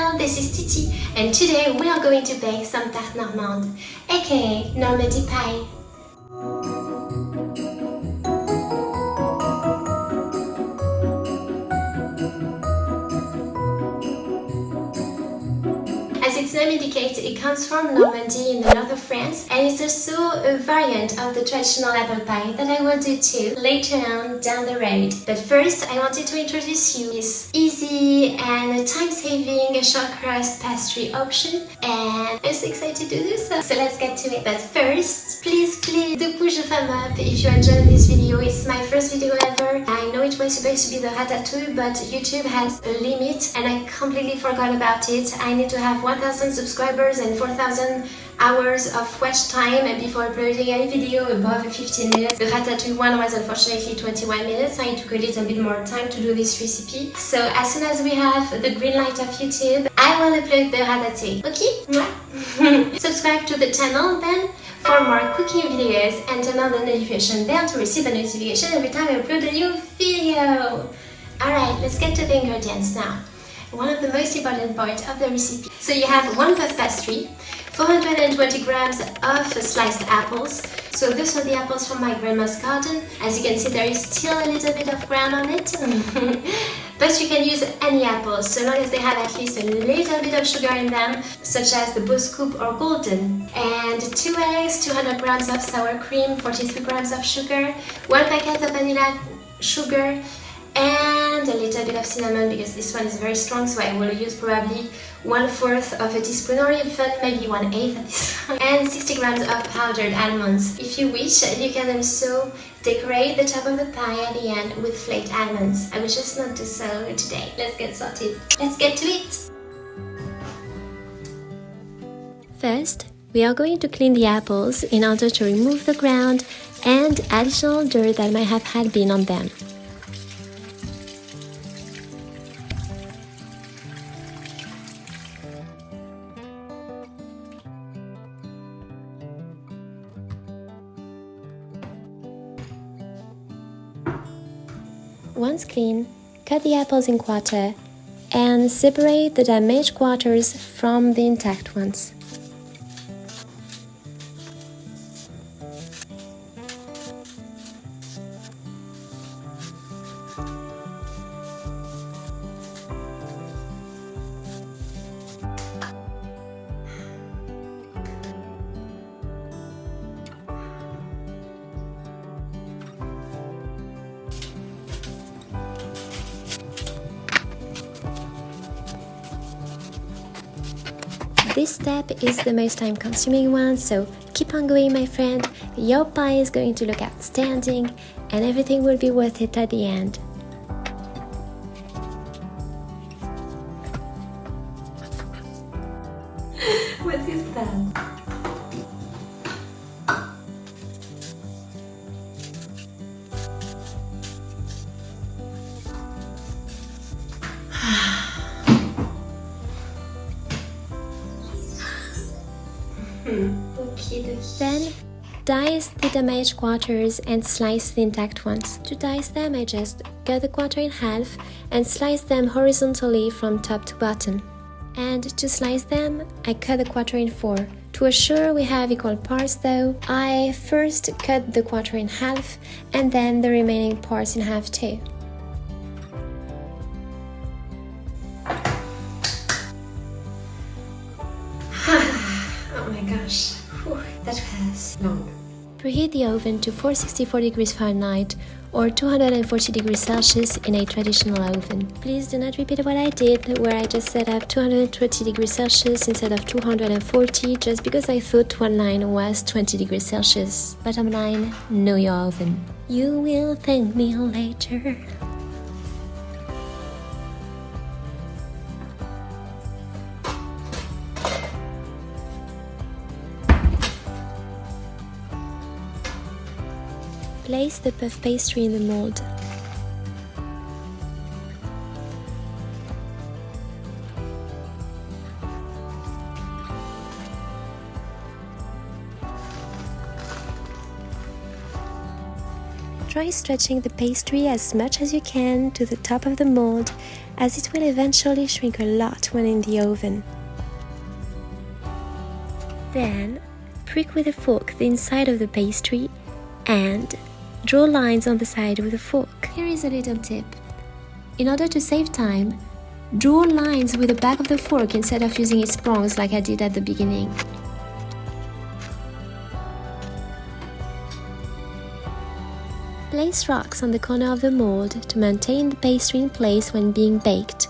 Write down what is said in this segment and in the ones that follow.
Hello, this is Titi, and today we are going to bake some Tarte Normande, aka Normandy Pie. As its name indicates, it comes from Normandy in the north of France, and it's also a variant of the traditional apple pie that I will do too later on down the road. But first, I wanted to introduce you this easy and time-saving short crust pastry option, and I'm so excited to do this. So let's get to it. But first, please do push a thumb up if you enjoyed this video. It's my first video ever. I know it was supposed to be the ratatouille, but YouTube has a limit, and I completely forgot about it. I need to have 1,000 subscribers and 4,000 hours of watch time before uploading any video above 15 minutes. The ratatouille one was unfortunately 21 minutes. I took a little bit more time to do this recipe. So as soon as we have the green light of YouTube, I will upload the ratatouille. Okay? Subscribe to the channel then for more cooking videos and turn on the notification bell to receive a notification every time I upload a new video. Alright, let's get to the ingredients now. One of the most important parts of the recipe. So you have 1 puff pastry, 420 grams of sliced apples. So those are the apples from my grandma's garden. As you can see, there is still a little bit of brown on it. But you can use any apples, so long as they have at least a little bit of sugar in them, such as the Boskoop or golden. And 2 eggs, 200 grams of sour cream, 43 grams of sugar, 1 packet of vanilla sugar, and a little bit of cinnamon because this one is very strong, so I will use probably 1/4 of a teaspoon or even maybe 1/8 of this one. And 60 grams of powdered almonds. If you wish, you can also decorate the top of the pie at the end with flaked almonds. I will just not do so today. Let's get started. Let's get to it! First, we are going to clean the apples in order to remove the ground and additional dirt that might have had been on them. Once clean, cut the apples in quarter and separate the damaged quarters from the intact ones. This step is the most time-consuming one, so keep on going, my friend. Your pie is going to look outstanding and everything will be worth it at the end. What is that? Then, dice the damaged quarters and slice the intact ones. To dice them, I just cut the quarter in half and slice them horizontally from top to bottom. And to slice them, I cut the quarter in 4. To assure we have equal parts though, I first cut the quarter in half and then the remaining parts in half too. Oh my gosh. That was long. Preheat the oven to 464 degrees Fahrenheit or 240 degrees Celsius in a traditional oven. Please do not repeat what I did, where I just set up 220 degrees Celsius instead of 240 just because I thought one line was 20 degrees Celsius. Bottom line, know your oven. You will thank me later. Place the puff pastry in the mold. Try stretching the pastry as much as you can to the top of the mold, as it will eventually shrink a lot when in the oven. Then, prick with a fork the inside of the pastry and draw lines on the side with a fork. Here is a little tip. In order to save time, draw lines with the back of the fork instead of using its prongs like I did at the beginning. Place rocks on the corner of the mold to maintain the pastry in place when being baked.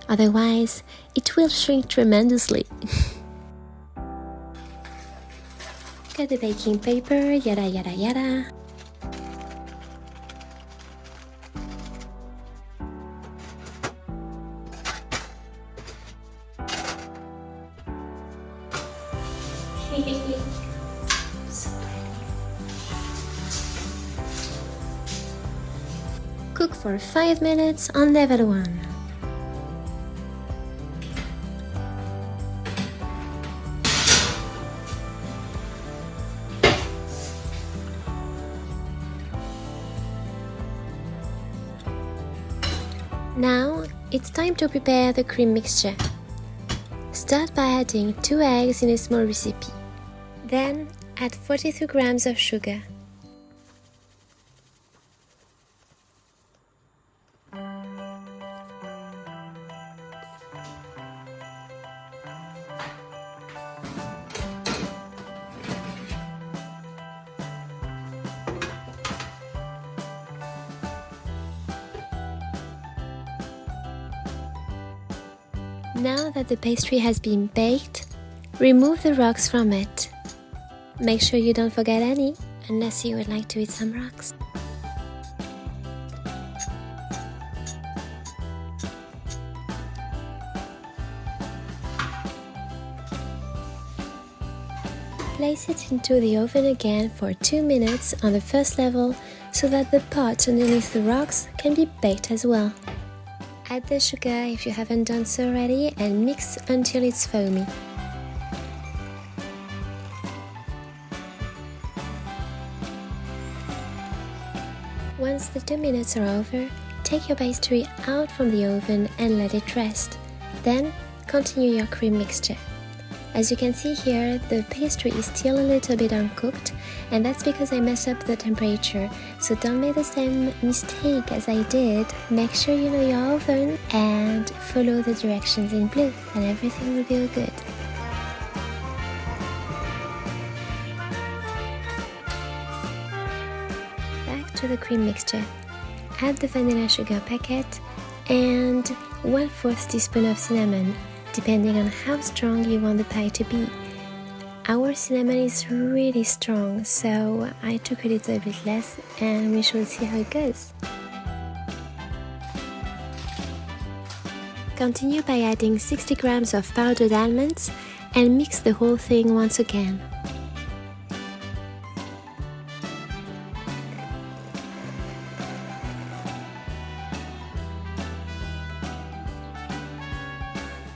Otherwise, it will shrink tremendously. Cut the baking paper, yada yada yada. Cook for 5 minutes on level 1. Now it's time to prepare the cream mixture. Start by adding 2 eggs in a small recipe. Then add 42 grams of sugar. Now that the pastry has been baked, remove the rocks from it. Make sure you don't forget any, unless you would like to eat some rocks. Place it into the oven again for 2 minutes on the first level so that the pot underneath the rocks can be baked as well. Add the sugar if you haven't done so already and mix until it's foamy. Once the 2 minutes are over, take your pastry out from the oven and let it rest. Then continue your cream mixture. As you can see here, the pastry is still a little bit uncooked, and that's because I messed up the temperature, so don't make the same mistake as I did. Make sure you know your oven and follow the directions in blue, and everything will be good. Back to the cream mixture. Add the vanilla sugar packet and 1/4 teaspoon of cinnamon, depending on how strong you want the pie to be. Our cinnamon is really strong, so I took a little bit less and we shall see how it goes. Continue by adding 60 grams of powdered almonds and mix the whole thing once again.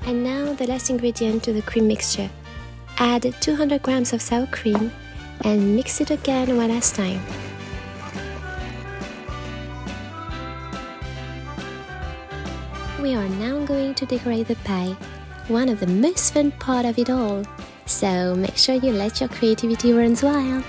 And now the last ingredient to the cream mixture. Add 200 grams of sour cream and mix it again one last time. We are now going to decorate the pie, one of the most fun part of it all. So make sure you let your creativity run wild.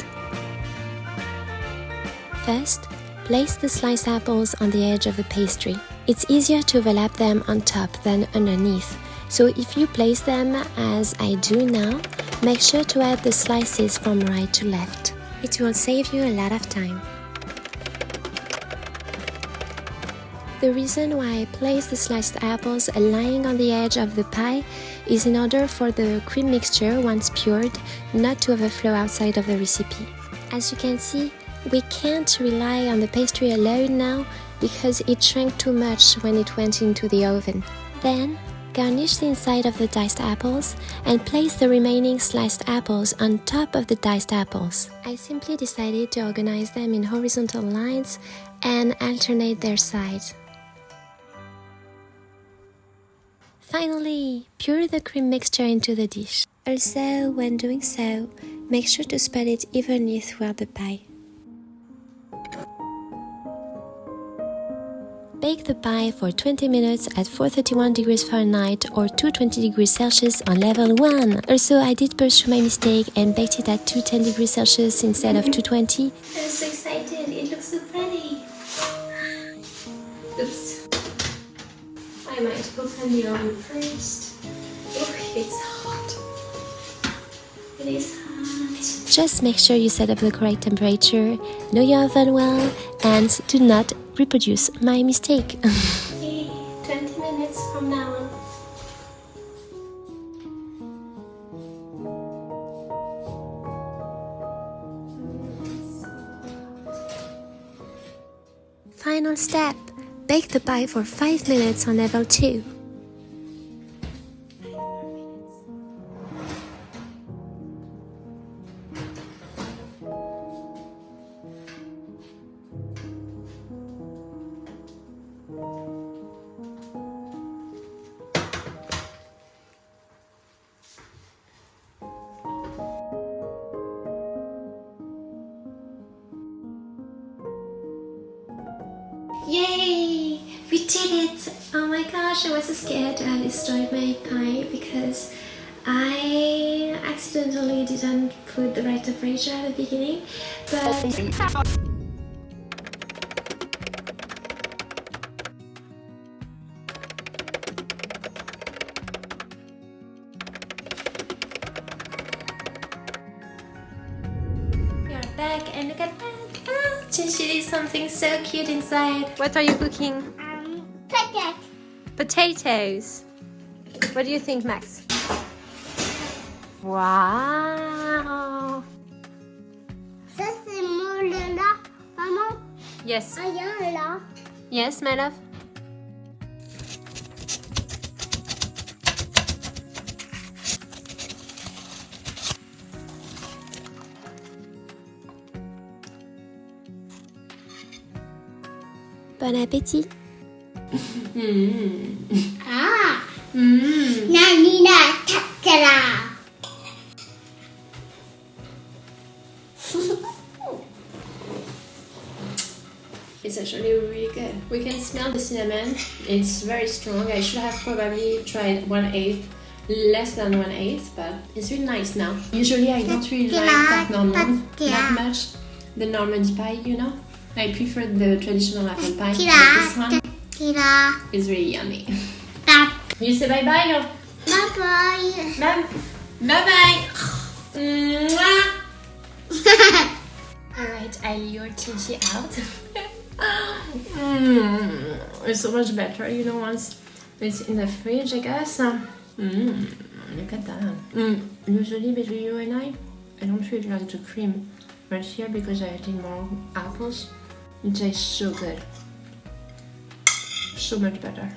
First, place the sliced apples on the edge of the pastry. It's easier to overlap them on top than underneath. So if you place them as I do now, make sure to add the slices from right to left. It will save you a lot of time. The reason why I place the sliced apples lying on the edge of the pie is in order for the cream mixture, once pured, not to overflow outside of the recipe. As you can see, we can't rely on the pastry alone now because it shrank too much when it went into the oven. Then, garnish the inside of the diced apples and place the remaining sliced apples on top of the diced apples. I simply decided to organize them in horizontal lines and alternate their sides. Finally, pour the cream mixture into the dish. Also, when doing so, make sure to spread it evenly throughout the pie. Bake the pie for 20 minutes at 431 degrees Fahrenheit or 220 degrees Celsius on level 1. Also, I did pursue my mistake and baked it at 210 degrees Celsius instead of 220. I'm so excited, it looks so pretty. Oops. I might open the oven first. Oh, it's hot. It is hot. Just make sure you set up the correct temperature, know your oven well, and do not reproduce my mistake. Okay, 20 minutes from now on. Final step. Bake the pie for 5 minutes on level 2. Yay! We did it! Oh my gosh, I was so scared to have destroyed my pie because I accidentally didn't put the right temperature at the beginning, but... We are back and look at that! Chenxi did something so cute inside. What are you cooking? Potatoes. Potatoes. What do you think, Max? Wow. Ça c'est mon là, maman. Yes. Regarde là. Yes, my love. Bon appétit. Ah. Nanina tatara. It's actually really good. We can smell the cinnamon. It's very strong. I should have probably tried 1/8, less than 1/8, but it's really nice now. Usually I don't really like Tarte Normande that much. The Normandy Pie, you know? I prefer the traditional apple pie, but this one is really yummy. You say bye-bye? Bye-bye. Bye-bye! Alright, I lured Chenxi out. It's so much better, you know, once it's in the fridge, I guess. Look at that. Usually between you and I don't really like the cream. But here, because I added more apples, it tastes so good. So much better.